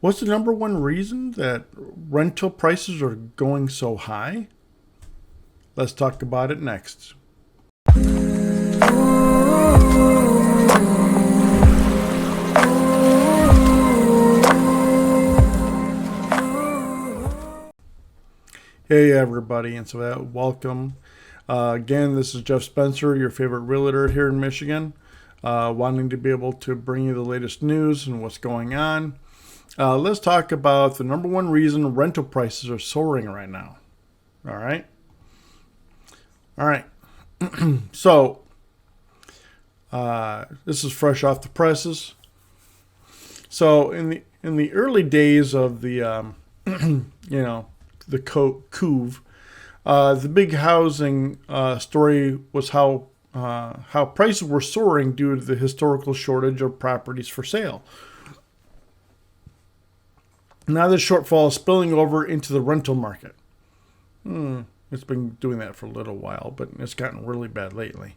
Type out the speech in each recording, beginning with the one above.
What's the number one reason that rental prices are going so high? Let's talk about it next. Hey everybody, and so welcome. Again, this is Jeff Spencer, your favorite realtor here in Michigan, wanting to be able to bring you the latest news and what's going on. Let's talk about the number one reason rental prices are soaring right now. All right. So this is fresh off the presses. So in the early days of the the couve, the big housing story was how prices were soaring due to the historical shortage of properties for sale. Now the shortfall is spilling over into the rental market. It's been doing that for a little while, but it's gotten really bad lately.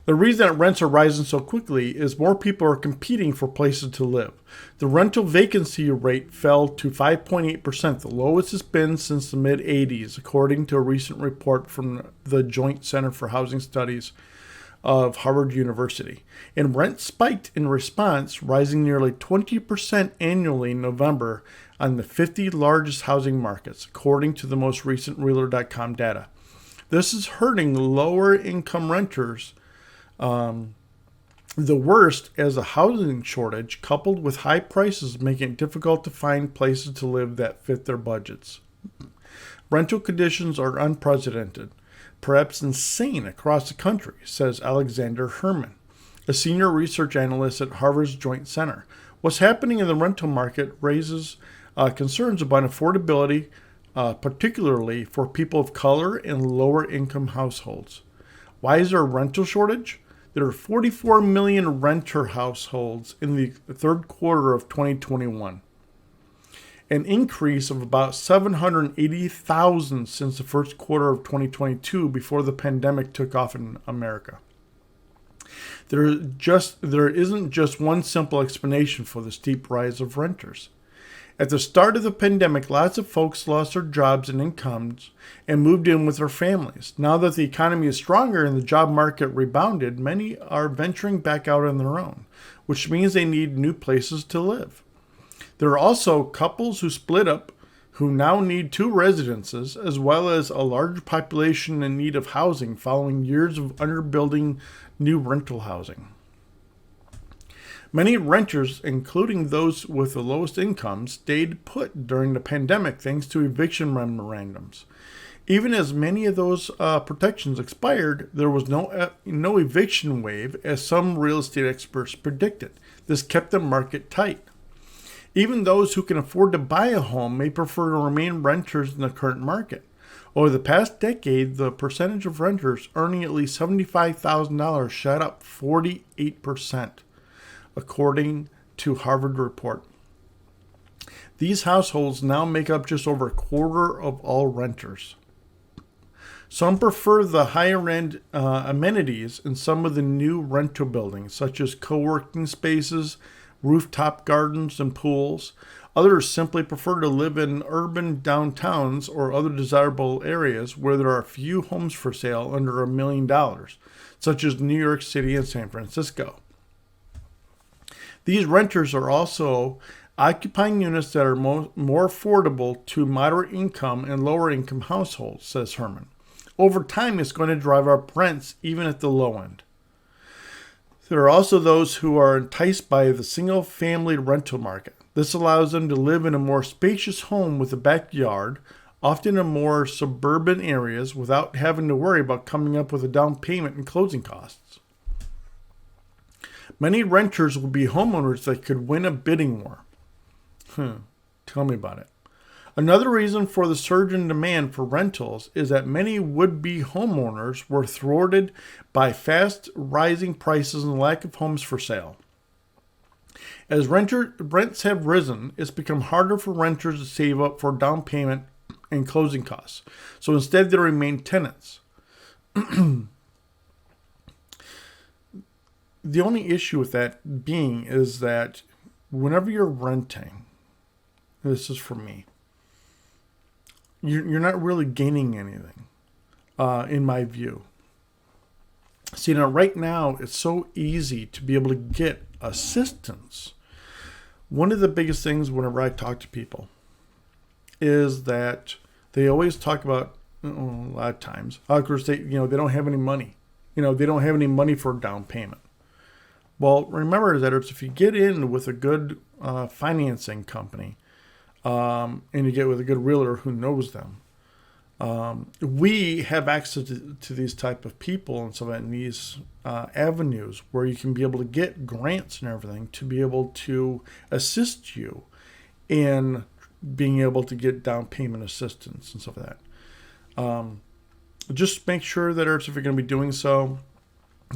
The reason that rents are rising so quickly is more people are competing for places to live. The rental vacancy rate fell to 5.8%, the lowest it's been since the mid-'80s, according to a recent report from the Joint Center for Housing Studies of Harvard University. And rent spiked in response, rising nearly 20% annually in November on the 50 largest housing markets, according to the most recent Realtor.com data. This is hurting lower income renters the worst, as a housing shortage coupled with high prices making it difficult to find places to live that fit their budgets. Rental conditions are unprecedented, perhaps insane across the country, says Alexander Herman, a senior research analyst at Harvard's Joint Center. What's happening in the rental market raises concerns about affordability, particularly for people of color and lower income households. Why is there a rental shortage? There are 44 million renter households in the third quarter of 2021, an increase of about 780,000 since the first quarter of 2022 before the pandemic took off in America. There isn't just one simple explanation for the steep rise of renters. At the start of the pandemic, lots of folks lost their jobs and incomes and moved in with their families. Now that the economy is stronger and the job market rebounded, many are venturing back out on their own, which means they need new places to live. There are also couples who split up who now need two residences, as well as a large population in need of housing following years of underbuilding new rental housing. Many renters, including those with the lowest incomes, stayed put during the pandemic thanks to eviction memorandums. Even as many of those protections expired, there was no eviction wave, as some real estate experts predicted. This kept the market tight. Even those who can afford to buy a home may prefer to remain renters in the current market. Over the past decade, the percentage of renters earning at least $75,000 shot up 48%. According to Harvard report. These households now make up just over a quarter of all renters. Some prefer the higher-end amenities in some of the new rental buildings, such as co-working spaces, rooftop gardens, and pools. Others simply prefer to live in urban downtowns or other desirable areas where there are few homes for sale under $1 million, such as New York City and San Francisco. These renters are also occupying units that are more affordable to moderate income and lower income households, says Herman. Over time, it's going to drive up rents even at the low end. There are also those who are enticed by the single-family rental market. This allows them to live in a more spacious home with a backyard, often in more suburban areas, without having to worry about coming up with a down payment and closing costs. Many renters will be homeowners that could win a bidding war. Tell me about it. Another reason for the surge in demand for rentals is that many would-be homeowners were thwarted by fast rising prices and lack of homes for sale. As rents have risen, it's become harder for renters to save up for down payment and closing costs. So instead, they remain tenants. The only issue with that being is that whenever you're renting, this is for me, you're not really gaining anything, in my view. See, now right now, it's so easy to be able to get assistance. One of the biggest things whenever I talk to people is that they always talk about, a lot of times, of course, they don't have any money. They don't have any money for a down payment. Well, remember that if you get in with a good financing company, and you get with a good realtor who knows them, we have access to these type of people and so that in these avenues where you can be able to get grants and everything to be able to assist you in being able to get down payment assistance and stuff like that. Just make sure that if you're going to be doing so,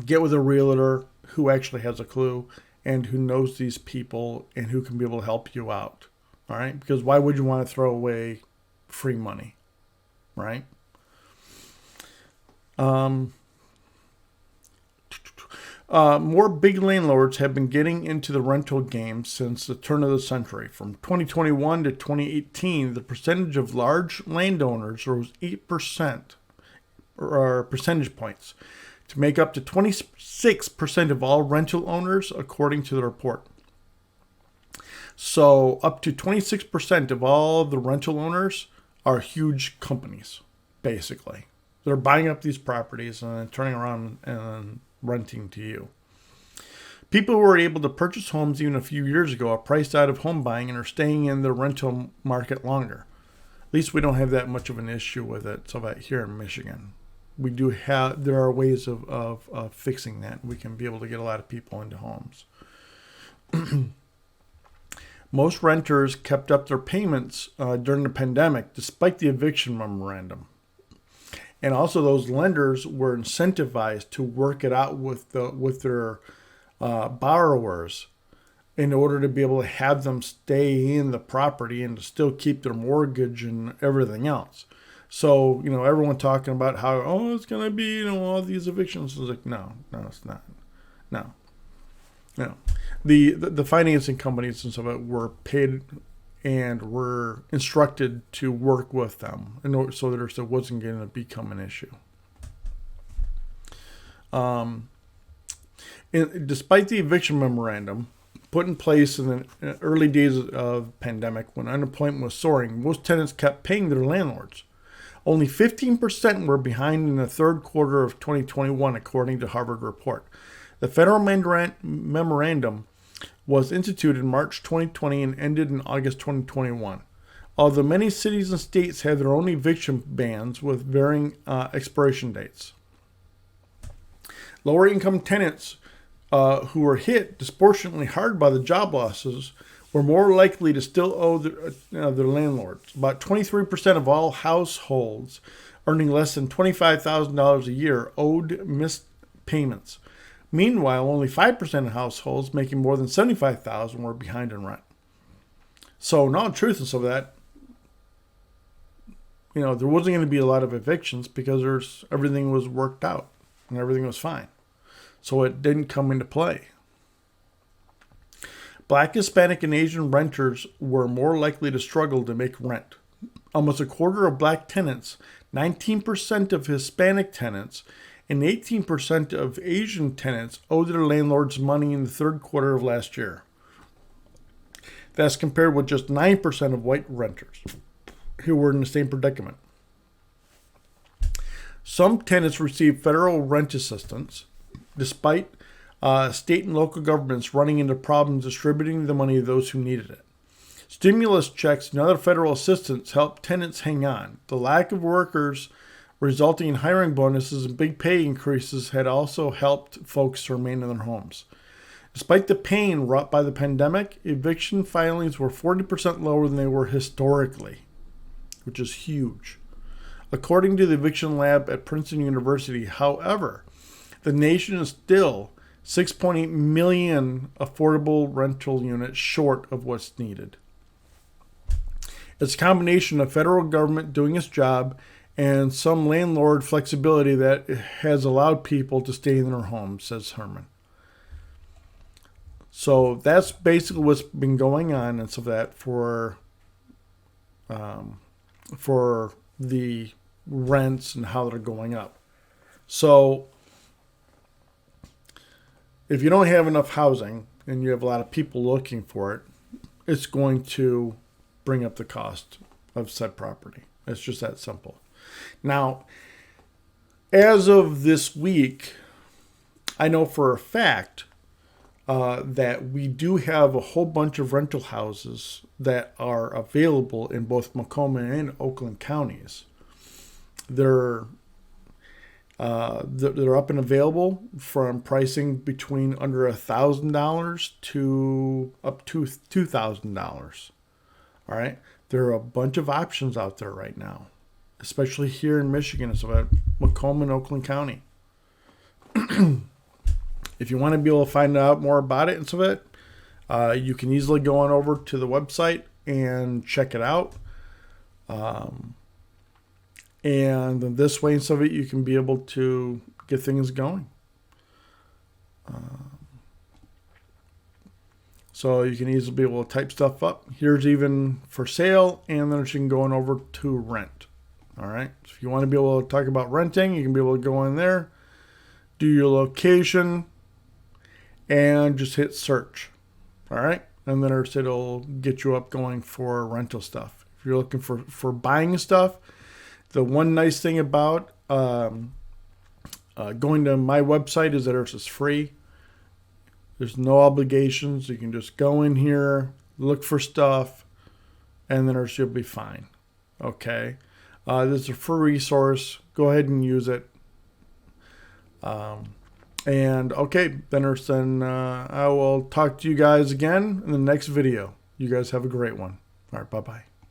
get with a realtor who actually has a clue and who knows these people and who can be able to help you out. All right? Because why would you want to throw away free money? Right? More big landlords have been getting into the rental game since the turn of the century. From 2021 to 2018, the percentage of large landowners rose 8% or percentage points to make up to 26% of all rental owners, according to the report. So up to 26% of all the rental owners are huge companies, basically. They're buying up these properties and then turning around and renting to you. People who were able to purchase homes even a few years ago are priced out of home buying and are staying in the rental market longer. At least we don't have that much of an issue with it. So that here in Michigan, there are ways of fixing that. We can be able to get a lot of people into homes. Most renters kept up their payments during the pandemic, despite the eviction memorandum. And also, those lenders were incentivized to work it out with their borrowers in order to be able to have them stay in the property and to still keep their mortgage and everything else. So, everyone talking about how, it's going to be, all these evictions. It's like, no, it's not. No. The financing companies and stuff were paid and were instructed to work with them in order, so that it wasn't going to become an issue. Despite the eviction memorandum put in place in the early days of the pandemic, when unemployment was soaring, most tenants kept paying their landlords. Only 15% were behind in the third quarter of 2021, according to Harvard report. The federal memorandum was instituted in March 2020 and ended in August 2021. Although many cities and states have their own eviction bans with varying expiration dates. Lower income tenants who were hit disproportionately hard by the job losses were more likely to still owe their landlords. About 23% of all households earning less than $25,000 a year owed missed payments. Meanwhile, only 5% of households making more than $75,000 were behind in rent. So, in all truth and so that, there wasn't going to be a lot of evictions because everything was worked out and everything was fine. So it didn't come into play. Black, Hispanic, and Asian renters were more likely to struggle to make rent. Almost a quarter of black tenants, 19% of Hispanic tenants, and 18% of Asian tenants owed their landlords money in the third quarter of last year. That's compared with just 9% of white renters who were in the same predicament. Some tenants received federal rent assistance, despite state and local governments running into problems distributing the money to those who needed it. Stimulus checks and other federal assistance helped tenants hang on. The lack of workers resulting in hiring bonuses and big pay increases had also helped folks to remain in their homes. Despite the pain wrought by the pandemic, eviction filings were 40% lower than they were historically, which is huge. According to the Eviction Lab at Princeton University, however, the nation is still 6.8 million affordable rental units short of what's needed. It's a combination of federal government doing its job and some landlord flexibility that has allowed people to stay in their homes, says Herman. So that's basically what's been going on and so that for for the rents and how they're going up. So if you don't have enough housing and you have a lot of people looking for it, it's going to bring up the cost of said property. It's just that simple. Now, as of this week, I know for a fact that we do have a whole bunch of rental houses that are available in both Macomb and Oakland counties. They're up and available from pricing between under $1,000 to up to $2,000. All right, there are a bunch of options out there right now, especially here in Michigan. It's about Macomb and Oakland County. If you want to be able to find out more about it and so that, you can easily go on over to the website and check it out. And this way and so that you can be able to get things going. So you can easily be able to type stuff up. Here's even for sale, and then you can go on over to rent. All right. So if you want to be able to talk about renting, you can be able to go in there, do your location, and just hit search. All right. And then it'll get you up going for rental stuff. If you're looking for buying stuff, the one nice thing about going to my website is that it's free. There's no obligations. You can just go in here, look for stuff, and then you'll be fine. Okay. This is a free resource. Go ahead and use it. And okay, then I will talk to you guys again in the next video. You guys have a great one. All right, bye-bye.